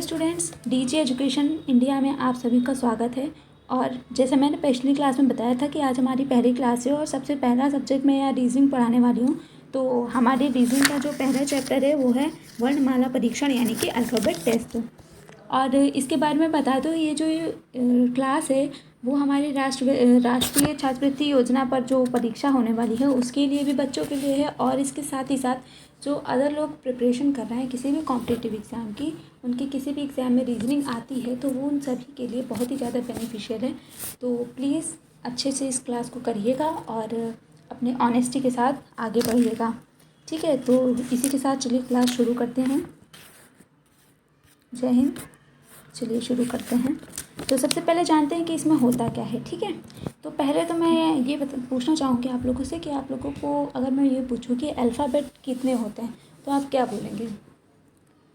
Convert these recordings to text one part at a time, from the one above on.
Students, DG education India में आप सभी का स्वागत है। और जैसे मैंने पिछली क्लास में बताया था कि आज हमारी पहली क्लास है और सबसे पहला सब्जेक्ट मैं यहाँ रीजनिंग पढ़ाने वाली हूँ। तो हमारी रीजनिंग का जो पहला चैप्टर है वो है वर्णमाला परीक्षण यानी कि अल्फ़ाबेट टेस्ट। और इसके बारे में बता दूँ, ये जो क्लास है वो हमारी राष्ट्रीय छात्रवृत्ति योजना पर जो परीक्षा होने वाली है उसके लिए भी बच्चों के लिए है। और इसके साथ ही साथ जो अदर लोग प्रिपरेशन कर रहे हैं किसी भी कॉम्पिटिटिव एग्ज़ाम की, उनकी किसी भी एग्ज़ाम में रीजनिंग आती है तो वो उन सभी के लिए बहुत ही ज़्यादा बेनिफिशियल है। तो प्लीज़ अच्छे से इस क्लास को करिएगा और अपने ऑनेस्टी के साथ आगे बढ़िएगा, ठीक है। तो इसी के साथ चलिए क्लास शुरू करते हैं। जय हिंद। चलिए शुरू करते हैं। तो सबसे पहले जानते हैं कि इसमें होता क्या है, ठीक है। तो पहले तो मैं ये पूछना चाहूँगी आप लोगों से कि आप लोगों को अगर मैं ये पूछूँ कि अल्फ़ाबेट कितने होते हैं तो आप क्या बोलेंगे।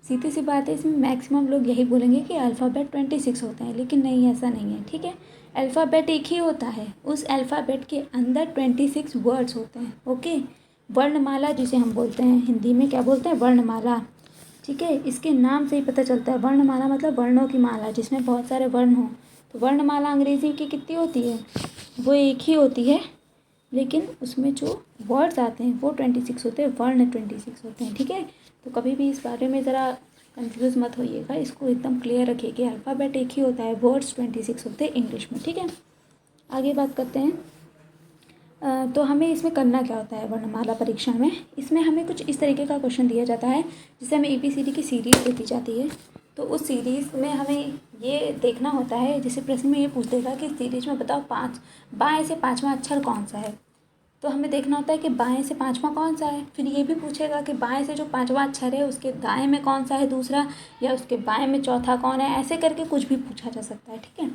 सीधी सी बात है, इसमें मैक्सिमम लोग यही बोलेंगे कि अल्फ़ाबेट 26 होते हैं, लेकिन नहीं, ऐसा नहीं है, ठीक है। अल्फ़ाबेट एक ही होता है, उस अल्फ़ाबेट के अंदर 26 वर्ड्स होते हैं, ओके। वर्णमाला जिसे हम बोलते हैं, हिंदी में क्या बोलते हैं, वर्णमाला, ठीक है। इसके नाम से ही पता चलता है, वर्णमाला मतलब वर्णों की माला जिसमें बहुत सारे वर्ण हों। तो वर्णमाला अंग्रेज़ी की कितनी होती है, वो एक ही होती है, लेकिन उसमें जो वर्ड्स आते हैं वो 26 होते हैं, वर्ण 26 होते हैं, ठीक है। तो कभी भी इस बारे में ज़रा कंफ्यूज मत होइएगा, इसको एकदम क्लियर रखिए कि अल्फ़ाबेट एक ही होता है, वर्ड्स 26 होते हैं इंग्लिश में, ठीक है। आगे बात करते हैं। तो हमें इसमें करना क्या होता है वर्णमाला परीक्षण में। इसमें हमें कुछ इस तरीके का क्वेश्चन दिया जाता है जिसे हमें ABCD की सीरीज़ दी जाती है। तो उस सीरीज़ में हमें ये देखना होता है, जैसे प्रश्न में ये पूछ देगा कि सीरीज़ में बताओ बाएं से पाँचवां अक्षर कौन सा है। तो हमें देखना होता है कि बाएं से पाँचवां कौन सा है। फिर ये भी पूछेगा कि बाएं से जो पाँचवां अक्षर है उसके दाएं में कौन सा है दूसरा, या उसके बाएं में चौथा कौन है। ऐसे करके कुछ भी पूछा जा सकता है, ठीक है।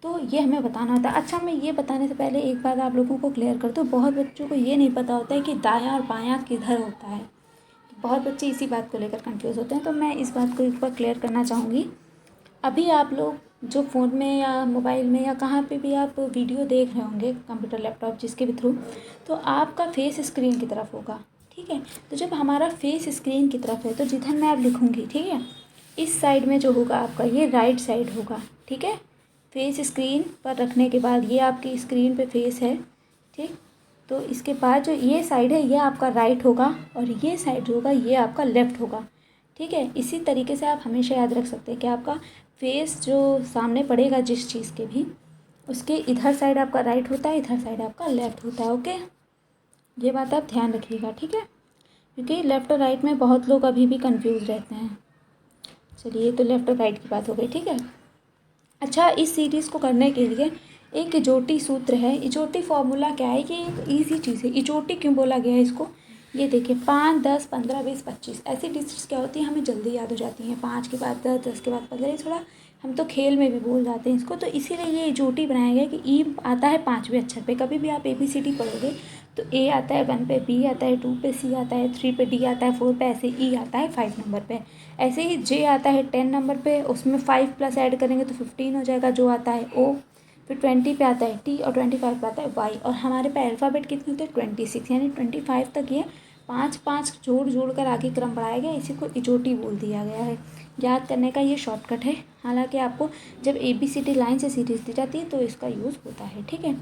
तो ये हमें बताना होता है। अच्छा, मैं ये बताने से पहले एक बात आप लोगों को क्लियर कर दूँ, बहुत बच्चों को ये नहीं पता होता है कि दायां और बायां किधर होता है। बहुत बच्चे इसी बात को लेकर कंफ्यूज होते हैं, तो मैं इस बात को एक बार क्लियर करना चाहूँगी। अभी आप लोग जो फ़ोन में या मोबाइल में या कहाँ पे भी आप वीडियो देख रहे होंगे, कंप्यूटर लैपटॉप जिसके भी थ्रू, तो आपका फेस स्क्रीन की तरफ होगा, ठीक है। तो जब हमारा फेस स्क्रीन की तरफ है तो जिधर मैं अब लिखूँगी, ठीक है, इस साइड में जो होगा आपका ये राइट साइड होगा, ठीक है। फेस स्क्रीन पर रखने के बाद ये आपकी स्क्रीन पे फेस है, ठीक। तो इसके बाद जो ये साइड है ये आपका राइट होगा और ये साइड जो होगा ये आपका लेफ़्ट होगा, ठीक है। इसी तरीके से आप हमेशा याद रख सकते हैं कि आपका फेस जो सामने पड़ेगा जिस चीज़ के भी, उसके इधर साइड आपका राइट होता है, इधर साइड आपका लेफ़्ट होता है, ओके। ये बात आप ध्यान रखिएगा, ठीक है, क्योंकि लेफ़्ट और राइट में बहुत लोग अभी भी कंफ्यूज रहते हैं। चलिए, तो लेफ़्ट और राइट की बात हो गई, ठीक है। अच्छा, इस सीरीज़ को करने के लिए एक इजोटी सूत्र है। इजोटी फॉर्मूला क्या है, ये एक ईजी चीज़ है। इजोटी क्यों बोला गया है इसको, ये देखिए 5, 10, 15, 20, 25 ऐसी डिजिट्स क्या होती हैं हमें जल्दी याद हो जाती हैं। 5 के बाद 10, 10 के बाद 15, ये थोड़ा हम तो खेल में भी बोल जाते हैं इसको। तो इसीलिए ये इजोटी बनाया गया कि ई आता है 5वें अक्षर पे। कभी भी आप ABCD पढ़ोगे तो A आता है 1 पे, B आता है 2 पे, C आता है 3 पे, D आता है 4 पे, ऐसे E आता है 5 नंबर पे। ऐसे ही J आता है 10 नंबर पे, उसमें 5 प्लस ऐड करेंगे तो 15 हो जाएगा, जो आता है O। फिर 20 पे आता है T और 25 पे आता है Y। और हमारे पे अल्फ़ाबेट कितने होते हैं, 26, यानी 25 तक ये 5 जोड़ कर आगे क्रम बढ़ाया गया। इसी को इजोटी बोल दिया गया है। याद करने का ये शॉर्टकट है। हालांकि आपको जब ABCD लाइन से सीरीज़ दी जाती है तो इसका यूज़ होता है, ठीक है।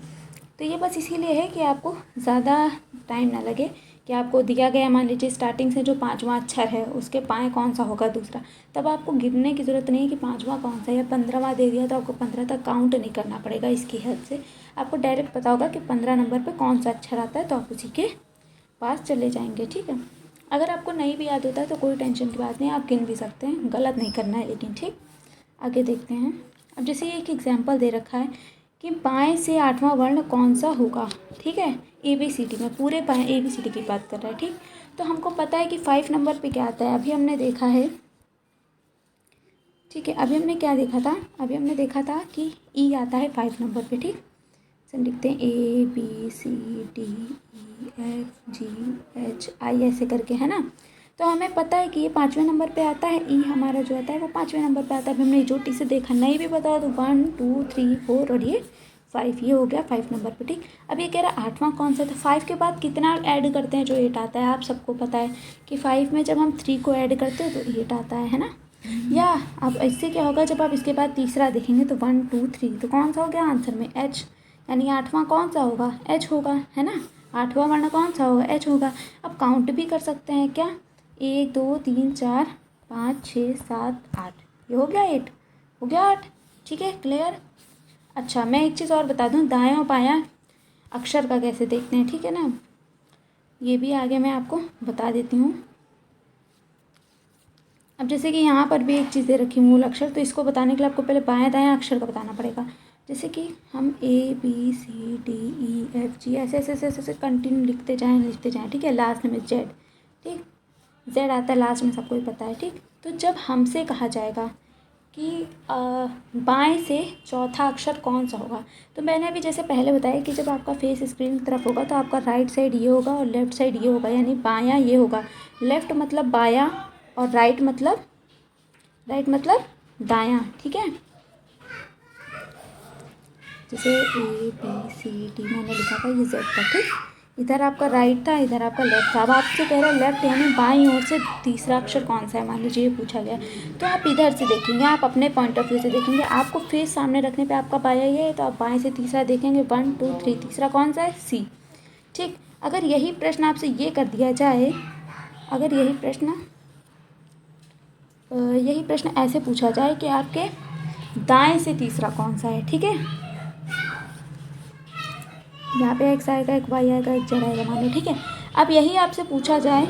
तो ये बस इसीलिए है कि आपको ज़्यादा टाइम ना लगे, कि आपको दिया गया मान लीजिए स्टार्टिंग से जो 5वां अक्षर है उसके बाएं कौन सा होगा दूसरा, तब आपको गिनने की ज़रूरत नहीं है कि 5वां कौन सा, या 15वां दे दिया तो आपको 15 तक काउंट नहीं करना पड़ेगा। इसकी हेल्प से आपको डायरेक्ट पता होगा कि 15 नंबर पर कौन सा अक्षर आता है, तो आप उसी के पास चले जाएंगे, ठीक है। अगर आपको नहीं भी याद होता है तो कोई टेंशन की बात नहीं, आप गिन भी सकते हैं, गलत नहीं करना है लेकिन, ठीक। आगे देखते हैं। अब जैसे एक एग्जाम्पल दे रखा है कि बाएं से 8वां वर्ण कौन सा होगा, ठीक है। ABCD में पूरे बाएं ABCD की बात कर रहा है, ठीक। तो हमको पता है कि 5 नंबर पे क्या आता है, अभी हमने देखा है, ठीक है। अभी हमने क्या देखा था, अभी हमने देखा था कि E आता है 5 नंबर पे, ठीक। सब लिखते हैं ABCDEFGHI ऐसे करके, है ना। तो हमें पता है कि ये 5वें नंबर पे आता है, E हमारा जो आता है वो 5वें नंबर पे आता है। अभी हमने इजोटी से देखा, नहीं भी पता तो 1, 2, 3, 4 और ये 5, ये हो गया 5 नंबर पे, ठीक। अब ये कह रहा है 8वां कौन सा था। 5 के बाद कितना ऐड करते हैं, जो 8 आता है। आप सबको पता है कि 5 में जब हम 3 को ऐड करते हैं तो 8 आता है ना। या अब इससे क्या होगा, जब आप इसके बाद तीसरा देखेंगे तो 1 2 3, तो कौन सा हो गया आंसर में एच, यानी आठवां कौन सा होगा, एच होगा, है ना। आठवां वर्ण कौन सा होगा, एच होगा। अब काउंट भी कर सकते हैं क्या, 1 2 3 4 5 6 7 8, ये हो गया 8, हो गया 8। ठीक है, क्लियर। अच्छा, मैं एक चीज़ और बता दूँ, दायां और बायां अक्षर का कैसे देखते हैं, ठीक है ना, ये भी आगे मैं आपको बता देती हूँ। अब जैसे कि यहाँ पर भी एक चीज़ दे रखी मूल अक्षर, तो इसको बताने के लिए आपको पहले बायां दायां अक्षर का बताना पड़ेगा। जैसे कि हम ABCDEFG ऐसे ऐसे ऐसे ऐसे कंटिन्यू लिखते जाएं, ठीक है। लास्ट में जेड, ठीक, जेड आता है लास्ट में, सबको ही पता है, ठीक। तो जब हमसे कहा जाएगा कि बाएं से चौथा अक्षर कौन सा होगा, तो मैंने अभी जैसे पहले बताया कि जब आपका फेस स्क्रीन की तरफ होगा तो आपका राइट साइड ये होगा और लेफ़्ट साइड ये होगा, यानी बायां ये होगा, लेफ़्ट मतलब बायां और राइट मतलब दायां, ठीक है। जैसे ABCD मैंने लिखा था, ये जेड था, ठीक। इधर आपका राइट था, इधर आपका लेफ्ट था। अब आपसे कह रहा है लेफ्ट यानी बाईं ओर से तीसरा अक्षर कौन सा है, मान लीजिए ये पूछा गया, तो आप इधर से देखेंगे, आप अपने पॉइंट ऑफ व्यू से देखेंगे। आपको फेस सामने रखने पे आपका बायां ये है, तो आप बाएं से तीसरा देखेंगे, 1 2 3, तीसरा कौन सा है, सी, ठीक। अगर यही प्रश्न आपसे ये कर दिया जाए, अगर यही प्रश्न ऐसे पूछा जाए कि आपके दाएं से तीसरा कौन सा है, ठीक है। यहाँ पे एक्स आएगा, एक वाई आएगा, एक जेड आएगा, मान लो, ठीक है। अब यही आपसे पूछा जाए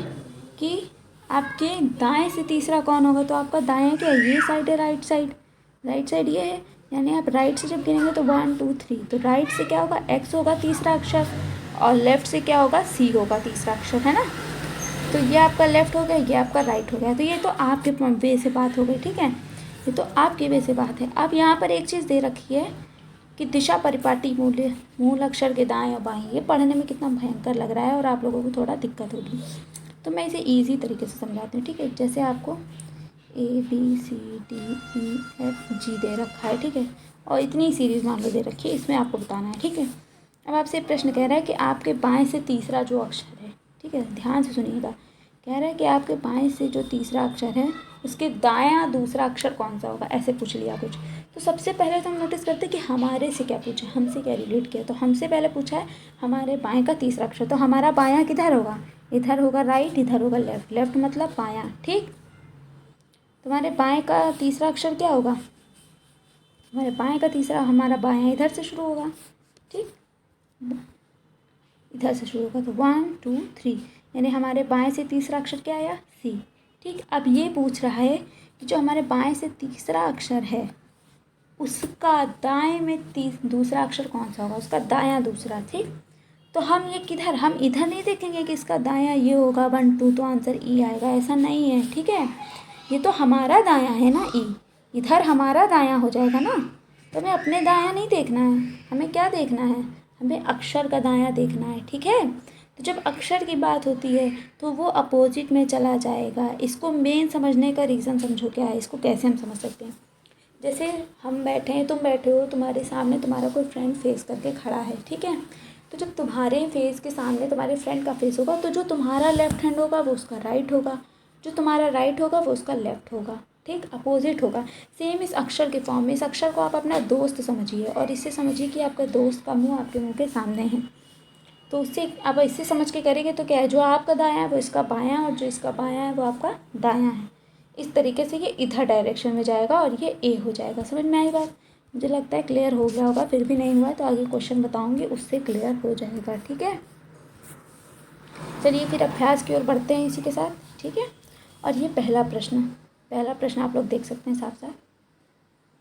कि आपके दाएं से तीसरा कौन होगा, तो आपका दायां क्या है, ये साइड है, राइट साइड ये है, यानी आप राइट से जब गिनेंगे तो 1 2 3, तो राइट से क्या होगा, एक्स होगा तीसरा अक्षर, और लेफ्ट से क्या होगा, सी होगा तीसरा अक्षर, है ना। तो ये आपका लेफ्ट हो गया, ये आपका राइट हो गया। तो ये तो आपके वे से बात हो गई, ठीक है, ये तो आपके वे से बात है। अब यहाँ पर एक चीज़ दे रखी है कि दिशा परिपाटी मूल अक्षर के दाएं और बाएं, ये पढ़ने में कितना भयंकर लग रहा है और आप लोगों को थोड़ा दिक्कत होगी, तो मैं इसे इजी तरीके से समझाती हूँ, ठीक है। जैसे आपको ABCDEFG दे रखा है, ठीक है, और इतनी सीरीज़ मान लो दे रखी है, इसमें आपको बताना है, ठीक है। अब आपसे प्रश्न कह रहा है कि आपके बाएं से तीसरा जो अक्षर है, ठीक है, ध्यान से सुनिएगा, कह रहा है कि आपके बाएं से जो तीसरा अक्षर है उसके दायां दूसरा अक्षर कौन सा होगा, ऐसे पूछ लिया कुछ। तो सबसे पहले तो हम नोटिस करते हैं कि हमारे से क्या पूछा, हमसे क्या रिलेट किया। तो हमसे पहले पूछा है हमारे बाएं का तीसरा अक्षर, तो हमारा बायां किधर होगा, इधर होगा राइट, इधर होगा लेफ्ट, लेफ्ट मतलब बायां, ठीक। तुम्हारे बाएं का तीसरा अक्षर क्या होगा, हमारे बाएं का तीसरा, हमारा बायां इधर से शुरू होगा, ठीक, इधर से शुरू होगा, तो 1 2 3, यानी हमारे बाएं से तीसरा अक्षर क्या आया, सी, ठीक। अब ये पूछ रहा है कि जो हमारे बाएं से तीसरा अक्षर है उसका दाएं में दूसरा अक्षर कौन सा होगा, उसका दायां दूसरा, ठीक। तो हम ये किधर, हम इधर नहीं देखेंगे कि इसका दायां ये होगा 1 2, तो आंसर ई आएगा, ऐसा नहीं है, ठीक है। ये तो हमारा दायां है ना, ई, इधर हमारा दायां हो जाएगा ना, तो हमें अपने दायां नहीं देखना है, हमें क्या देखना है, हमें अक्षर का दायां देखना है, ठीक है। तो जब अक्षर की बात होती है तो वो अपोजिट में चला जाएगा। इसको मेन समझने का रीज़न समझो क्या है, इसको कैसे हम समझ सकते हैं। जैसे हम बैठे हैं, तुम बैठे हो, तुम्हारे सामने तुम्हारा कोई फ्रेंड फेस करके खड़ा है, ठीक है। तो जब तुम्हारे फेस के सामने तुम्हारे फ्रेंड का फेस होगा, तो जो तुम्हारा लेफ्ट हैंड होगा वो उसका राइट होगा, जो तुम्हारा राइट होगा वो उसका लेफ्ट होगा, ठीक, अपोजिट होगा। सेम इस अक्षर के फॉर्म में, इस अक्षर को आप अपना दोस्त समझिए और इससे समझिए कि आपका दोस्त का मुंह आपके मुंह के सामने है। तो उससे आप इससे समझ के करेंगे तो क्या है, जो आपका दायां है वो इसका बायां, और जो इसका बायां है वो आपका दायां है। इस तरीके से ये इधर डायरेक्शन में जाएगा और ये ए हो जाएगा। समझ में आई बात, मुझे लगता है क्लियर हो गया होगा, फिर भी नहीं हुआ तो आगे क्वेश्चन बताऊंगी, उससे क्लियर हो जाएगा, ठीक है। चलिए फिर अभ्यास की ओर बढ़ते हैं इसी के साथ, ठीक है। और ये पहला प्रश्न आप लोग देख सकते हैं साफ साफ।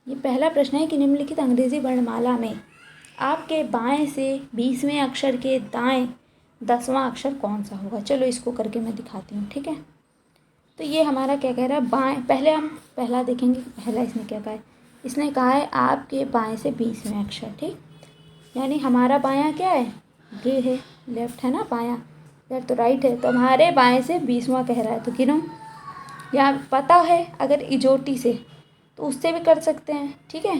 ये पहला प्रश्न है कि निम्नलिखित अंग्रेजी वर्णमाला में आपके बाएं से 20वें अक्षर के दाएं 10वां अक्षर कौन सा होगा। चलो इसको करके मैं दिखाती हूँ, ठीक है। तो ये हमारा क्या कह रहा है, बाएं, पहले हम पहला देखेंगे कि पहला इसने क्या कहा है। इसने कहा है आपके बाएं से 20वें अक्षर, ठीक, यानी हमारा बायां क्या है, ये है, लेफ्ट है ना, बायां, इधर तो राइट है, तो हमारे बाएं से 20वां कह रहा है, तो गिनो। यहाँ पता है अगर इजोटी से तो उससे भी कर सकते हैं, ठीक है।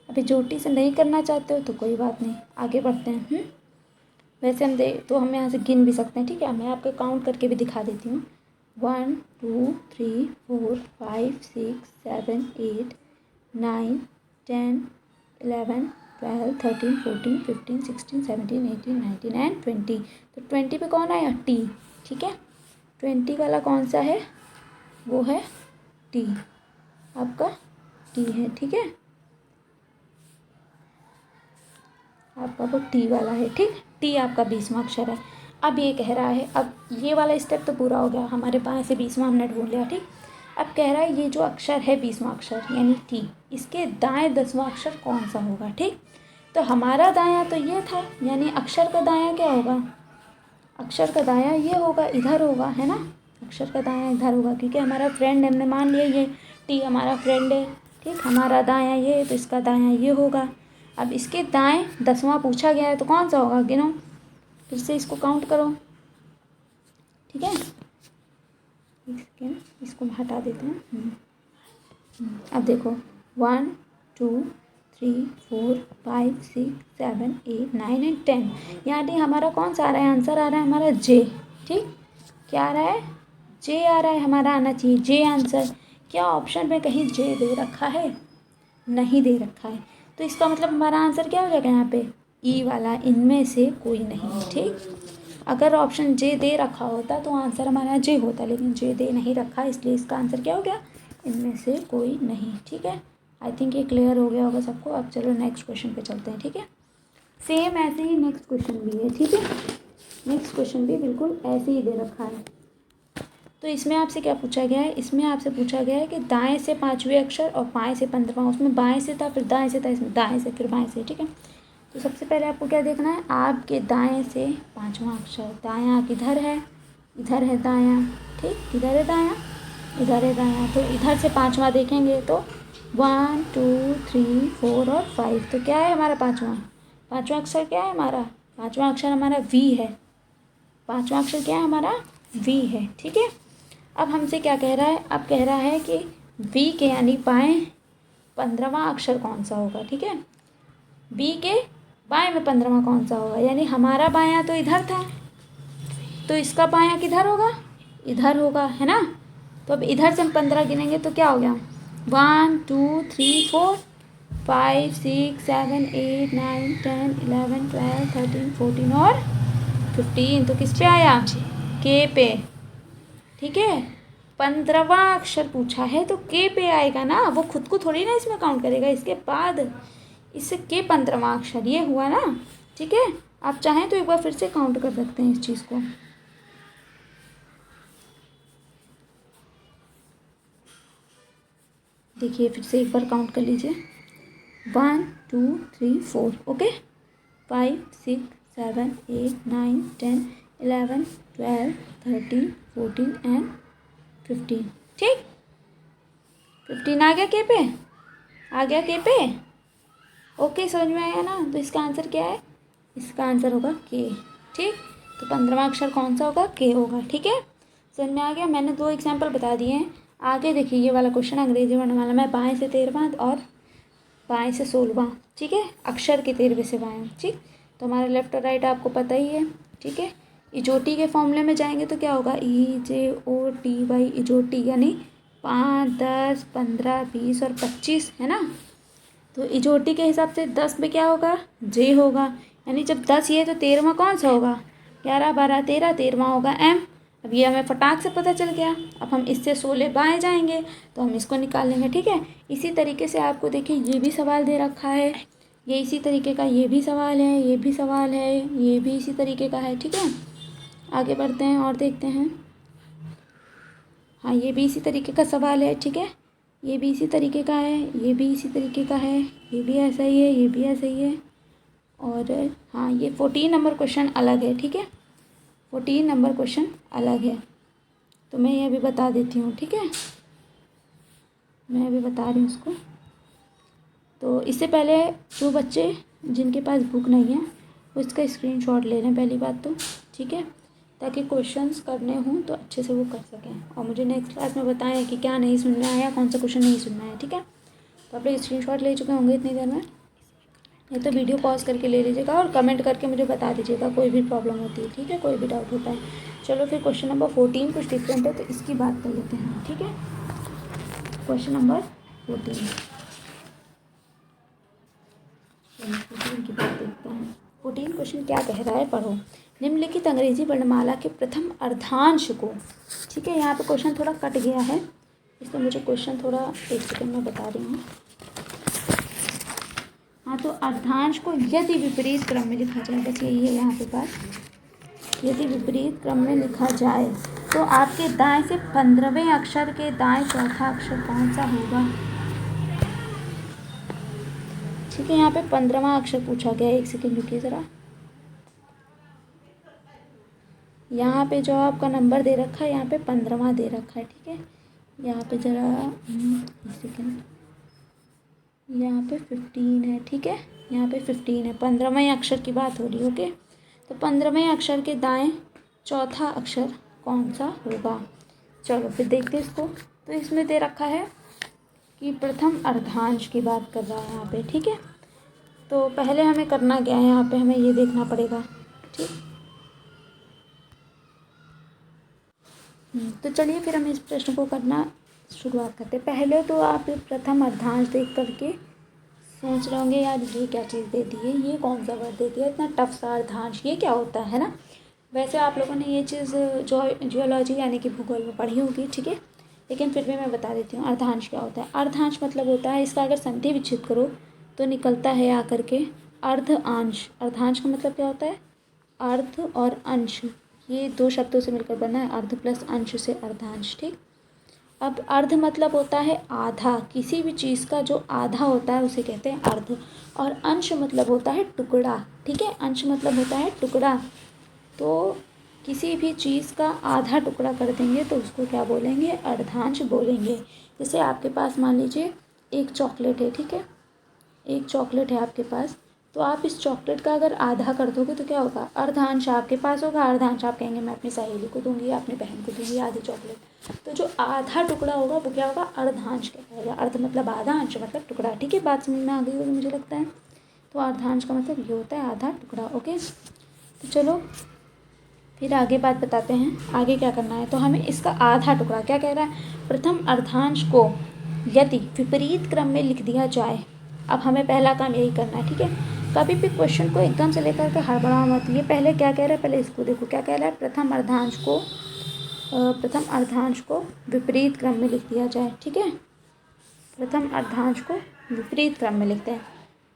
अभी इजोटी से नहीं करना चाहते हो तो कोई बात नहीं, आगे बढ़ते हैं। वैसे हम हम यहाँ से गिन भी सकते हैं, ठीक है, मैं आपको काउंट करके भी दिखा देती हूँ। 1 2 3 4 5 6 7 8 9 10 11 12 13 14 15 16 17 18 19 एंड 20। तो 20 पे कौन आया? टी। ठीक है, 20 वाला कौन सा है? वो है टी, आपका टी है। ठीक है, आपका वो टी वाला है। ठीक, टी आपका 20वां अक्षर है। अब ये कह रहा है, अब ये वाला स्टेप तो पूरा हो गया, हमारे पास से 20वां हमने ढूंढ लिया। ठीक, अब कह रहा है ये जो अक्षर है 20वां अक्षर यानी टी, इसके दाएं 10वां अक्षर कौन सा होगा। ठीक, तो हमारा दायां तो ये था, यानी अक्षर का दायां क्या होगा? अक्षर का दायां ये होगा, इधर होगा, है ना। अक्षर का दायां इधर होगा, क्योंकि हमारा फ्रेंड हमने मान लिया ये टी हमारा फ्रेंड है। ठीक, हमारा दायां ये है तो इसका दायां ये होगा। अब इसके दाएं 10वां पूछा गया है तो कौन सा होगा? गिनो, फिर से इसको काउंट करो। ठीक है, एक सेकेंड, इसको हटा देते हैं। अब देखो 1 2 3 4 5 6 7 8 9 एंड 10, यानी हमारा कौन सा आ रहा है? आंसर आ रहा है हमारा जे। ठीक, क्या आ रहा है? जे आ रहा है, हमारा आना चाहिए जे आंसर। क्या ऑप्शन में कहीं जे दे रखा है? नहीं दे रखा है, तो इसका मतलब हमारा आंसर क्या हो जाएगा यहाँ पे? ई वाला, इनमें से कोई नहीं। ठीक, अगर ऑप्शन जे दे रखा होता तो आंसर हमारा जे होता, लेकिन जे दे नहीं रखा, इसलिए इसका आंसर क्या हो गया? इनमें से कोई नहीं। ठीक है, आई थिंक ये क्लियर हो गया होगा सबको। अब चलो नेक्स्ट क्वेश्चन पे चलते हैं। ठीक है, सेम ऐसे ही नेक्स्ट क्वेश्चन भी है। ठीक है, नेक्स्ट क्वेश्चन भी बिल्कुल ऐसे ही दे रखा है। तो इसमें आपसे क्या पूछा गया है? इसमें आपसे पूछा गया है कि दाएं से 5वें अक्षर और बाएं से 15वां, उसमें बाएं से था फिर दाएं से था, इसमें दाएं से फिर बाएं से। ठीक है, तो सबसे पहले आपको क्या देखना है? आपके दाएं से 5वां अक्षर, दायां किधर है? इधर है दायां। ठीक, किधर है दायां? इधर है दायां। तो इधर से 5वां देखेंगे तो 1 2 3 4 और 5, तो क्या है हमारा 5वां? 5वां अक्षर क्या है हमारा? 5वां अक्षर हमारा वी है। 5वां अक्षर क्या है हमारा? वी है। ठीक है, अब हमसे क्या कह रहा है? अब कह रहा है कि वी के यानी बाएं 15वां अक्षर कौन सा होगा। ठीक है, वी के बाएं में 15वां कौन सा होगा, यानी हमारा बायां तो इधर था, तो इसका बायां किधर होगा? इधर होगा, है ना। तो अब इधर से हम 15 गिनेंगे तो क्या हो गया? 1 2 3 4 5 6 7 8 9 10 11 12 13 14 और 15, तो किस पे आया? के पे। ठीक है, 15वां अक्षर पूछा है तो के पे आएगा ना, वो खुद को थोड़ी ना इसमें काउंट करेगा, इसके बाद इससे के 15वां अक्षर ये हुआ ना। ठीक है, आप चाहें तो एक बार फिर से काउंट कर सकते हैं इस चीज़ को। देखिए फिर से एक बार काउंट कर लीजिए, 1 2 3 4, ओके, 5 6 7 8 9 10 11 12 13 14 एंड 15। ठीक, 15 आ गया के पे? आ गया के पे? ओके, समझ में आया ना। तो इसका आंसर क्या है? इसका आंसर होगा के। ठीक, तो 15वां अक्षर कौन सा होगा? के होगा। ठीक है, समझ में आ गया। मैंने 2 एग्जाम्पल बता दिए हैं। आगे देखिए ये वाला क्वेश्चन अंग्रेजी वर्णमाला में बाएं से 13वां और बाएं से 16वां। ठीक है, अक्षर के 13वें से बाएं। ठीक, तो हमारा लेफ्ट और राइट आपको पता ही है। ठीक है, इजोटी के फॉर्मूले में जाएंगे तो क्या होगा? EJOTY, इजोटी यानी 5 10 15 20 और 25, है ना। तो इजोटी के हिसाब से 10 में क्या होगा? जे होगा, यानी जब 10 ये है तो 13वां कौन सा होगा? 11 12 13, 13वां होगा एम। अब ये हमें फटाक से पता चल गया। अब हम इससे 16 बाएँ जाएंगे तो हम इसको निकाल लेंगे। ठीक है, इसी तरीके से आपको देखिए ये भी सवाल दे रखा है, ये इसी तरीके का ये भी सवाल है, ये भी सवाल है, ये भी इसी तरीके का है। ठीक है, आगे बढ़ते हैं और देखते हैं। हाँ, ये भी इसी तरीके का सवाल है। ठीक है, ये भी इसी तरीके का है, ये भी इसी तरीके का है, ये भी ऐसा ही है, ये भी ऐसा ही है। और हाँ, ये 14 नंबर क्वेश्चन अलग है। ठीक है, 14 नंबर क्वेश्चन अलग है, तो मैं ये अभी बता देती हूँ। ठीक है, मैं अभी बता रही हूँ उसको। तो इससे पहले जो बच्चे जिनके पास बुक नहीं है वो इसका स्क्रीनशॉट ले लें पहली बात तो। ठीक है, ताकि क्वेश्चंस करने हों तो अच्छे से वो कर सकें और मुझे नेक्स्ट क्लास में बताएं कि क्या नहीं सुनना है या कौन सा क्वेश्चन नहीं सुनना है। ठीक है, तो आप लोग स्क्रीनशॉट ले चुके होंगे इतनी देर में। नहीं तो वीडियो पॉज करके ले लीजिएगा और कमेंट करके मुझे बता दीजिएगा कोई भी प्रॉब्लम होती है, ठीक है, कोई भी डाउट होता है। चलो फिर क्वेश्चन नंबर 14 कुछ डिफरेंट है तो इसकी बात कर लेते हैं, ठीक है। क्वेश्चन नंबर 14 की बात देखते हैं। 14 क्वेश्चन क्या कह रहा है, पढ़ो। निम्नलिखित अंग्रेजी वर्णमाला के प्रथम अर्धांश को, ठीक है, यहाँ पे क्वेश्चन थोड़ा कट गया है इसलिए मुझे क्वेश्चन थोड़ा एक सेकंड में बता रही हूँ। हाँ, तो अर्धांश को यदि विपरीत क्रम में लिखा जाए, बस यही है यहाँ पे बात। यदि विपरीत क्रम में लिखा जाए तो आपके दाएं से 15वें अक्षर के दाएं चौथा अक्षर कौन सा होगा, ठीक है। यहाँ पे 15वां अक्षर पूछा गया है, एक सेकंड रुकिए ज़रा। यहाँ पे जो आपका नंबर दे रखा है यहाँ पे 15वां दे रखा है, ठीक है। यहाँ पे ज़रा एक सेकंड, यहाँ पे 15 है, ठीक है, यहाँ पे 15 है, 15वें अक्षर की बात हो रही है, ओके। तो 15वें अक्षर के दाएं चौथा अक्षर कौन सा होगा। चलो फिर देखते हैं इसको। तो इसमें दे रखा है कि प्रथम अर्धांश की बात कर रहा है यहाँ पे, ठीक है। तो पहले हमें करना क्या है, यहाँ पे हमें ये देखना पड़ेगा, ठीक। तो चलिए फिर हम इस प्रश्न को करना शुरुआत करते हैं। पहले तो आप प्रथम अर्धांश देख करके सोच रहे होंगे यार ये क्या चीज़ दे दी है, ये कौन सा वर्ड दे दिया, इतना टफ सा अर्धांश, ये क्या होता है ना। वैसे आप लोगों ने ये चीज़ जियोलॉजी यानी कि भूगोल में पढ़ी होगी, ठीक है, लेकिन फिर भी मैं बता देती हूँ अर्धांश क्या होता है। अर्धांश मतलब होता है, इसका अगर संधि विच्छेद करो तो निकलता है आकर के अर्ध अंश। अर्धांश का मतलब क्या होता है, अर्ध और अंश, ये दो शब्दों से मिलकर बना है, अर्ध प्लस अंश से अर्धांश, ठीक। अब अर्ध मतलब होता है आधा, किसी भी चीज़ का जो आधा होता है उसे कहते हैं अर्ध। और अंश मतलब होता है टुकड़ा, ठीक है, अंश मतलब होता है टुकड़ा। तो किसी भी चीज़ का आधा टुकड़ा कर देंगे तो उसको क्या बोलेंगे, अर्धांश बोलेंगे। जैसे आपके पास मान लीजिए एक चॉकलेट है, ठीक है, एक चॉकलेट है आपके पास, तो आप इस चॉकलेट का अगर आधा कर दोगे तो क्या होगा, अर्धांश आपके पास होगा। अर्धांश आप कहेंगे मैं अपनी सहेली को दूंगी, अपनी बहन को दूंगी आधी चॉकलेट। तो जो आधा टुकड़ा होगा वो क्या होगा, अर्धांश कहलाएगा। अर्ध मतलब आधा, अंश मतलब टुकड़ा, ठीक है, बात समझ में आ गई होगी मुझे लगता है। तो अर्धांश का मतलब ये होता है आधा टुकड़ा, ओके। तो चलो फिर आगे बात बताते हैं, आगे क्या करना है। तो हमें इसका आधा टुकड़ा क्या कह रहा है, प्रथम अर्धांश को यदि विपरीत क्रम में लिख दिया जाए। अब हमें पहला काम यही करना है, ठीक है। कभी भी क्वेश्चन को एकदम से लेकर के हड़बड़ा मत। ये पहले क्या कह रहा है, पहले इसको देखो क्या कह रहा है, प्रथम अर्धांश को विपरीत क्रम में लिख दिया जाए, ठीक है। प्रथम अर्धांश को विपरीत क्रम में लिखते हैं,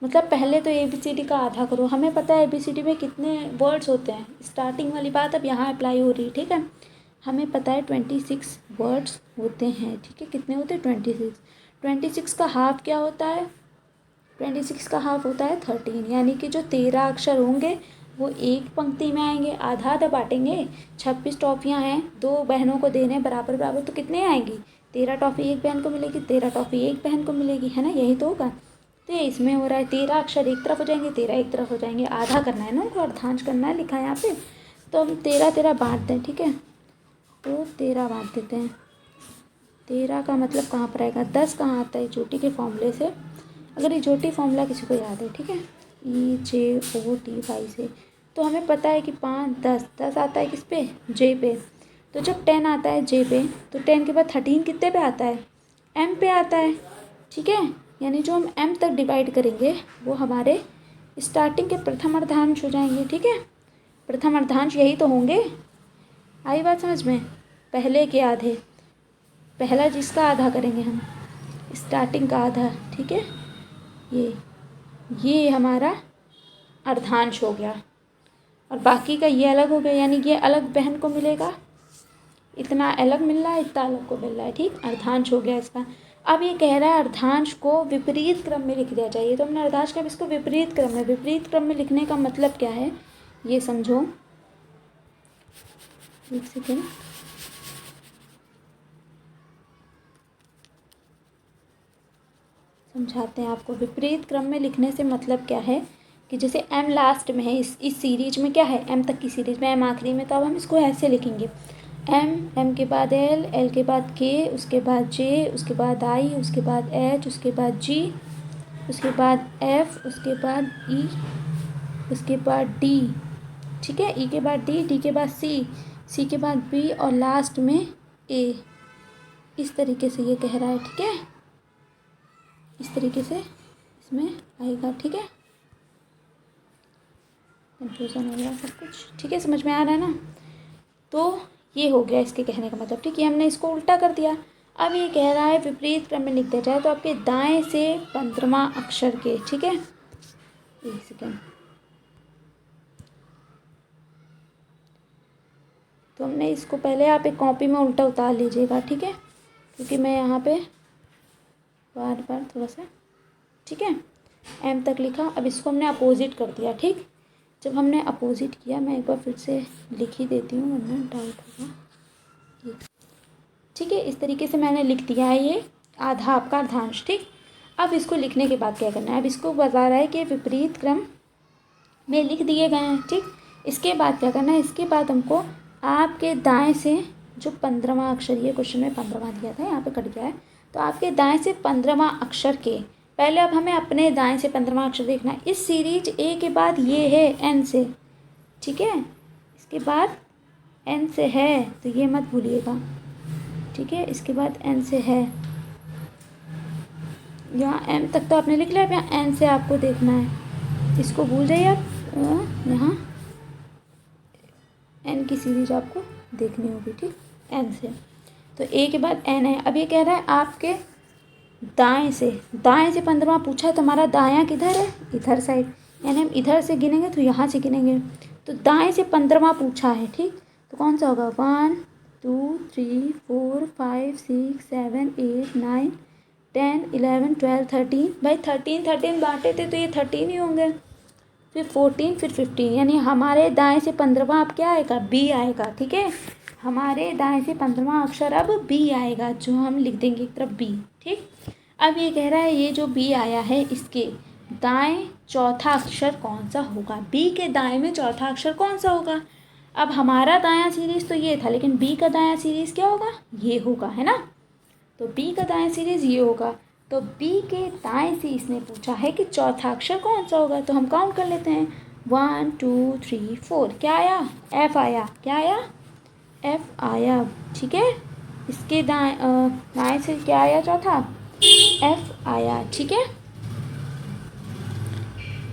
मतलब पहले तो ABCD का आधा करो। हमें पता है ABCD में कितने वर्ड्स होते हैं, स्टार्टिंग वाली बात अब यहाँ अप्लाई हो रही है, ठीक है। हमें पता है 26 वर्ड्स होते हैं, ठीक है, कितने होते हैं, 26 का हाफ क्या होता है, 26 का हाफ होता है 13, यानी कि जो 13 अक्षर होंगे वो एक पंक्ति में आएंगे, आधा आधा बांटेंगे। 26 टॉफ़ियाँ हैं, दो बहनों को देने बराबर बराबर, तो कितने आएंगी, 13 टॉफ़ी एक बहन को मिलेगी, 13 टॉफ़ी एक बहन को मिलेगी, है ना, यही तो होगा। तो इसमें हो रहा है 13 अक्षर एक तरफ हो जाएंगे, 13 एक तरफ हो जाएंगे, आधा करना है ना उनको, अर्धांश करना है, लिखा है यहाँ पे। तो हम 13 बांट दें, ठीक है, तो 13 बांट देते हैं। 13 का मतलब कहाँ पर आएगा, 10 कहाँ आता है, चोटी के फॉर्मूले से। अगर ये छोटी फॉर्मूला किसी को याद है, ठीक है, EJOTY से, तो हमें पता है कि 5 10 आता है किस पे, J पे। तो जब 10 आता है J पे तो 10 के बाद 13 कितने पे आता है, M पे आता है, ठीक है। यानी जो हम M तक डिवाइड करेंगे वो हमारे स्टार्टिंग के प्रथम अर्धांश हो जाएंगे, ठीक है। प्रथम अर्धांश यही तो होंगे, आई बात समझ में। पहले के आधे, पहला जिसका आधा करेंगे हम, स्टार्टिंग का आधा, ठीक है, ये हमारा अर्धांश हो गया, और बाकी का ये अलग हो गया, यानी ये अलग बहन को मिलेगा, इतना अलग मिल रहा है, इतना अलग को मिल रहा है, ठीक, अर्धांश हो गया इसका। अब ये कह रहा है अर्धांश को विपरीत क्रम में लिख दिया जाए, तो हमने अर्धांश का इसको विपरीत क्रम में लिखने का मतलब क्या है ये समझो, एक सेकेंड। समझाते हैं आपको, विपरीत क्रम में लिखने से मतलब क्या है कि जैसे M लास्ट में है, इस सीरीज में क्या है, M तक की सीरीज में M आखिरी में, तो अब हम इसको ऐसे लिखेंगे, M के बाद L के बाद K, उसके बाद J, उसके बाद I, उसके बाद H, उसके बाद G, उसके बाद एफ, उसके बाद ई, उसके बाद डी, ठीक है, ई के बाद डी, डी के बाद सी, सी के बाद बी और लास्ट में ए। इस तरीके से ये कह रहा है, ठीक है, इस तरीके से इसमें आएगा, ठीक है। कंफ्यूजन हो गया सब कुछ, ठीक है, समझ में आ रहा है ना। तो ये हो गया इसके कहने का मतलब, ठीक है, हमने इसको उल्टा कर दिया। अब ये कह रहा है विपरीत क्रम में लिख दिया जाए तो आपके दाएं से 15वां अक्षर के, ठीक है, एक सेकेंड, तो हमने इसको पहले आप एक कॉपी में उल्टा उतार लीजिएगा, ठीक है, क्योंकि मैं यहाँ पे बार बार थोड़ा सा, ठीक है, एम तक लिखा। अब इसको हमने अपोजिट कर दिया, ठीक। जब हमने अपोजिट किया, मैं एक बार फिर से लिख ही देती हूँ वरना डाउट होगा, ठीक है, इस तरीके से मैंने लिख दिया है ये आधा आपका अर्धांश, ठीक। अब इसको लिखने के बाद क्या करना है, अब इसको बता रहा है कि विपरीत क्रम में लिख दिए गए हैं, ठीक। इसके बाद क्या करना है, इसके बाद हमको आपके दाएं से जो 15वां अक्षर, ये क्वेश्चन में 15वां दिया था, यहाँ पे कट गया है, तो आपके दाएं से 15वां अक्षर के पहले अब हमें अपने दाएं से 15वां अक्षर देखना है। इस सीरीज ए के बाद ये है एन से, ठीक है, इसके बाद एन से है तो ये मत भूलिएगा, ठीक है, इसके बाद एन से है, यहाँ एम तक तो आपने लिख लिया, अब यहाँ एन से आपको देखना है, इसको भूल जाइए आप, यहाँ एन की सीरीज आपको देखनी होगी, ठीक, एन से, तो ए के बाद एन है। अब ये कह रहा है आपके दाएं से 15वां पूछा है, तो हमारा दायां किधर है, इधर साइड, यानी हम इधर से गिनेंगे तो यहाँ से गिनेंगे, तो दाएं से 15वां पूछा है, ठीक, तो कौन सा होगा, 1 2 3 4 5 6 7 8 9 10 11 12 13, भाई 13 बांटे थे तो ये 13 ही होंगे, फिर 14, फिर 15, यानी हमारे दाएं से 15वां अब क्या आएगा, बी आएगा, ठीक है, हमारे दाएं से 15वां अक्षर अब बी आएगा, जो हम लिख देंगे एक तरफ बी, ठीक। अब ये कह रहा है ये जो बी आया है इसके दाएं चौथा अक्षर कौन सा होगा, बी के दाएं में चौथा अक्षर कौन सा होगा। अब हमारा दायां सीरीज तो ये था, लेकिन बी का दायां सीरीज क्या होगा, ये होगा, है ना, तो बी का दायां सीरीज ये होगा, तो बी के दाएं से इसने पूछा है कि चौथा अक्षर कौन सा होगा, तो हम काउंट कर लेते हैं, 1 2 3 4, क्या आया, एफ आया, क्या आया, एफ आया, ठीक है। इसके दाएं से क्या आया चौथा, एफ आया, ठीक है,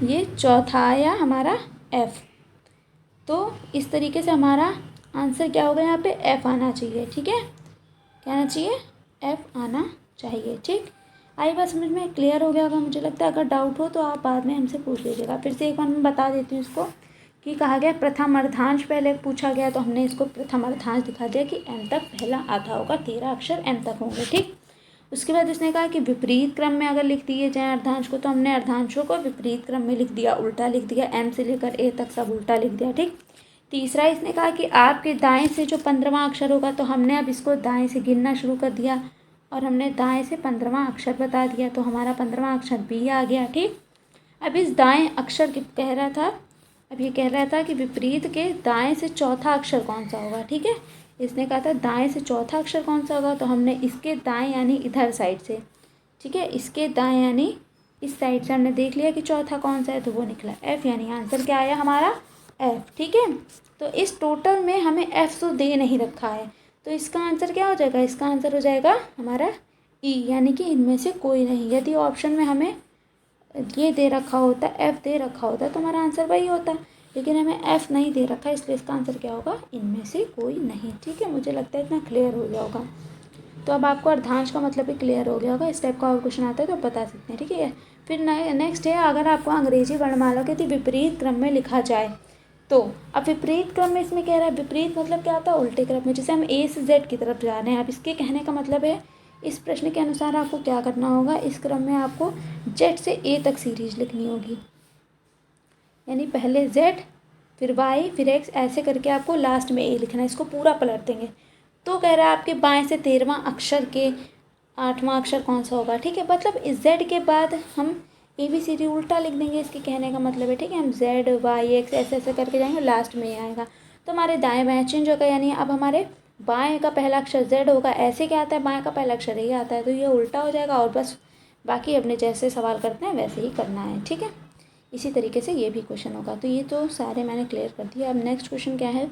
ये चौथा आया हमारा एफ। तो इस तरीके से हमारा आंसर क्या होगा, यहाँ पे एफ आना चाहिए, ठीक है, क्या आना चाहिए, एफ आना चाहिए, ठीक। आई बात समझ में, क्लियर हो गया होगा मुझे लगता है। अगर डाउट हो तो आप बाद में हमसे पूछ लीजिएगा। फिर से एक बार मैं बता देती हूँ इसको, कि कहा गया प्रथम अर्धांश पहले पूछा गया, तो हमने इसको प्रथम अर्धांश दिखा दिया कि एम तक पहला आधा होगा, 13 अक्षर एम तक होंगे, ठीक। उसके बाद इसने कहा कि विपरीत क्रम में अगर लिख दिए जाए अर्धांश को, तो हमने अर्धांशों को विपरीत क्रम में लिख दिया, उल्टा लिख दिया, एम से लेकर ए तक सब उल्टा लिख दिया, ठीक। तीसरा इसने कहा कि आपके दाएं से जो 15वां अक्षर होगा, तो हमने अब इसको दाएं से गिनना शुरू कर दिया और हमने दाएं से 15वां अक्षर बता दिया, तो हमारा 15वां अक्षर बी आ गया, ठीक। अब इस दाएं अक्षर के कह रहा था, अब ये कह रहा था कि विपरीत के दाएं से चौथा अक्षर कौन सा होगा, ठीक है। इसने कहा था दाएं से चौथा अक्षर कौन सा होगा, तो हमने इसके दाएं यानी इधर साइड से, ठीक है, इसके दाएं यानी इस साइड से हमने देख लिया कि चौथा कौन सा है, तो वो निकला एफ, यानी आंसर क्या आया हमारा एफ, ठीक है। तो इस टोटल में हमें एफ तो दे नहीं रखा है, तो इसका आंसर क्या हो जाएगा, इसका आंसर हो जाएगा हमारा ई, यानी कि इनमें से कोई नहीं। यदि ऑप्शन में हमें ये दे रखा होता, एफ़ दे रखा होता, तो हमारा आंसर वही होता, लेकिन हमें एफ़ नहीं दे रखा, इसलिए इसका आंसर क्या होगा, इनमें से कोई नहीं, ठीक है। मुझे लगता है इतना क्लियर हो गया होगा। तो अब आपको अर्धांश का मतलब भी क्लियर हो गया होगा। इस टाइप का और क्वेश्चन आता है तो आप बता सकते हैं, ठीक है। फिर नेक्स्ट है, अगर आपको अंग्रेजी वर्णमाला के विपरीत क्रम में लिखा जाए, तो अब विपरीत क्रम में इसमें कह रहा है, विपरीत मतलब क्या होता है, उल्टे क्रम में, जैसे हम ए से जेड की तरफ जा रहे हैं। अब इसके कहने का मतलब है, इस प्रश्न के अनुसार आपको क्या करना होगा, इस क्रम में आपको जेड से ए तक सीरीज लिखनी होगी, यानी पहले जेड फिर वाई फिर एक्स, ऐसे करके आपको लास्ट में ए लिखना है। इसको पूरा पलट देंगे, तो कह रहा है आपके बाएं से 13वां अक्षर के 8वां अक्षर कौन सा होगा, ठीक है। मतलब इस जेड के बाद हम ए बी सी डी उल्टा लिख देंगे, इसके कहने का मतलब है, ठीक है। हम जेड वाई एक्स ऐसे ऐसे करके जाएंगे, लास्ट में ये आएगा, तो हमारे दाएं बाएं चेंज होगा, यानी अब हमारे बाएं का पहला अक्षर जेड होगा, ऐसे क्या आता है, बाएं का पहला अक्षर ए आता है, तो ये उल्टा हो जाएगा और बस बाकी अपने जैसे सवाल करते हैं वैसे ही करना है, ठीक है। इसी तरीके से ये भी क्वेश्चन होगा। तो ये तो सारे मैंने क्लियर कर दिए। अब नेक्स्ट क्वेश्चन क्या है,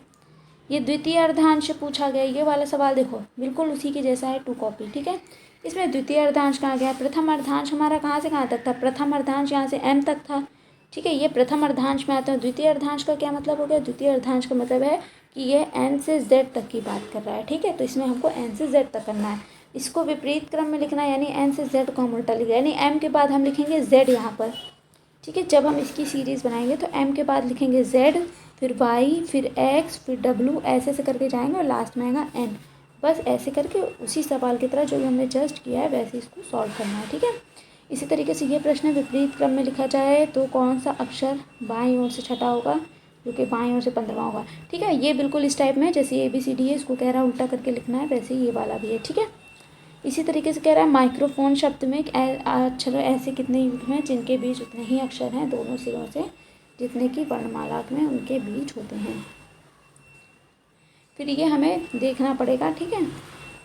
ये द्वितीय अर्धांश पूछा गया। ये वाला सवाल देखो बिल्कुल उसी के जैसा है, 2 कॉपी, ठीक है। इसमें द्वितीय अर्धांश कहाँ गया, प्रथम अर्धांश हमारा कहाँ से कहाँ तक था, प्रथम अर्धांश यहाँ से m तक था, ठीक है। ये प्रथम अर्धांश में आता है। द्वितीय अर्धांश का क्या मतलब हो गया, द्वितीय अर्धांश का मतलब है कि ये n से z तक की बात कर रहा है, ठीक है। तो इसमें हमको n से z तक करना है। इसको विपरीत क्रम में लिखना है, यानी n से z को हम उल्टा लिखेंगे, यानी m के बाद हम लिखेंगे z यहाँ पर, ठीक है। जब हम इसकी सीरीज़ बनाएंगे तो m के बाद लिखेंगे z, फिर y, फिर x, फिर w, ऐसे ऐसे करके जाएंगे और लास्ट में आएगा n। बस ऐसे करके उसी सवाल की तरह जो हमने जस्ट किया है वैसे इसको सॉल्व करना है, ठीक है। इसी तरीके से ये प्रश्न विपरीत क्रम में लिखा जाए तो कौन सा अक्षर बाईं ओर से छठा होगा, जो कि बाईं ओर से 15वां होगा, ठीक है। ये बिल्कुल इस टाइप में जैसे ABCD है, इसको कह रहा है उल्टा करके लिखना है, वैसे ये वाला भी है, ठीक है। इसी तरीके से कह रहा है माइक्रोफोन शब्द में अक्षर ऐसे कितने युग्म हैं जिनके बीच उतने ही अक्षर हैं दोनों सिरों से जितने की वर्णमाला में उनके बीच होते हैं। फिर ये हमें देखना पड़ेगा, ठीक है।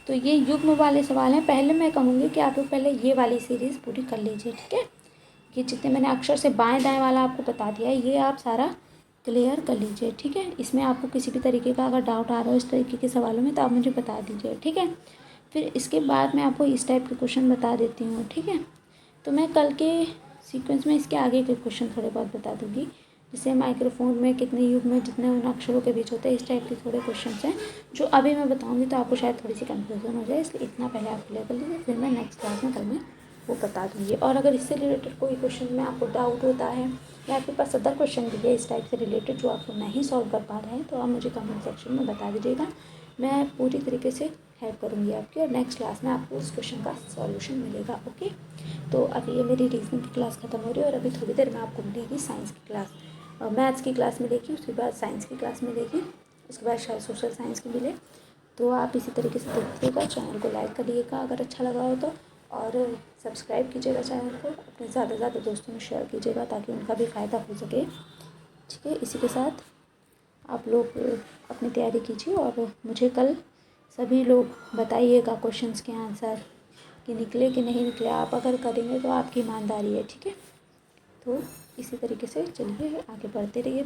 तो ये युग्म वाले सवाल हैं। पहले मैं कहूँगी कि आप लोग पहले ये वाली सीरीज़ पूरी कर लीजिए, ठीक है। ये जितने मैंने अक्षर से बाएं दाएं वाला आपको बता दिया है ये आप सारा क्लियर कर लीजिए, ठीक है। इसमें आपको किसी भी तरीके का अगर डाउट आ रहा हो इस तरीके के सवालों में तो आप मुझे बता दीजिए, ठीक है। फिर इसके बाद मैं आपको इस टाइप के क्वेश्चन बता देती हूँ, ठीक है। तो मैं कल के सीक्वेंस में इसके आगे के क्वेश्चन थोड़े बहुत बता दूँगी, जैसे माइक्रोफोन में कितने युग्म में जितने उन अक्षरों के बीच होते हैं, इस टाइप के थोड़े क्वेश्चन हैं जो अभी मैं बताऊँगी तो आपको शायद थोड़ी सी कन्फ्यूजन हो जाए, इसलिए इतना पहले आप क्लियर कर लीजिए, फिर मैं नेक्स्ट क्लास में कल मैं वो बता दूँगी। और अगर इससे रिलेटेड कोई क्वेश्चन में आपको डाउट होता है या आपके पास अदर क्वेश्चन भी है इस टाइप से रिलेटेड जो आपको नहीं सॉल्व कर पा रहे हैं तो आप मुझे कमेंट सेक्शन में बता दीजिएगा, मैं पूरी तरीके से हेल्प करूँगी आपकी, और नेक्स्ट क्लास में आपको उस क्वेश्चन का सॉल्यूशन मिलेगा, ओके। तो अभी ये मेरी रीजनिंग की क्लास ख़त्म हो रही है और अभी थोड़ी देर में आपको मिलेगी साइंस की क्लास, मैथ्स की क्लास मिलेगी, उसके बाद साइंस की क्लास मिलेगी, उसके बाद शायद सोशल साइंस की मिले। तो आप इसी तरीके से देखिएगा, चैनल को लाइक करिएगा अगर अच्छा लगा हो तो, और सब्सक्राइब कीजिएगा चैनल को, अपने ज़्यादा से ज़्यादा दोस्तों में शेयर कीजिएगा ताकि उनका भी फ़ायदा हो सके, ठीक है। इसी के साथ आप लोग अपनी तैयारी कीजिए और मुझे कल सभी लोग बताइएगा क्वेश्चंस के आंसर कि निकले कि नहीं निकले। आप अगर करेंगे तो आपकी ईमानदारी है, ठीक है। तो इसी तरीके से चलिए आगे पढ़ते रहिए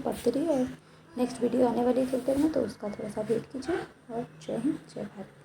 और नेक्स्ट वीडियो आने वाली है थोड़ी देर में, तो उसका थोड़ा सा वेट कीजिए। और जय हिंद, जय भारत।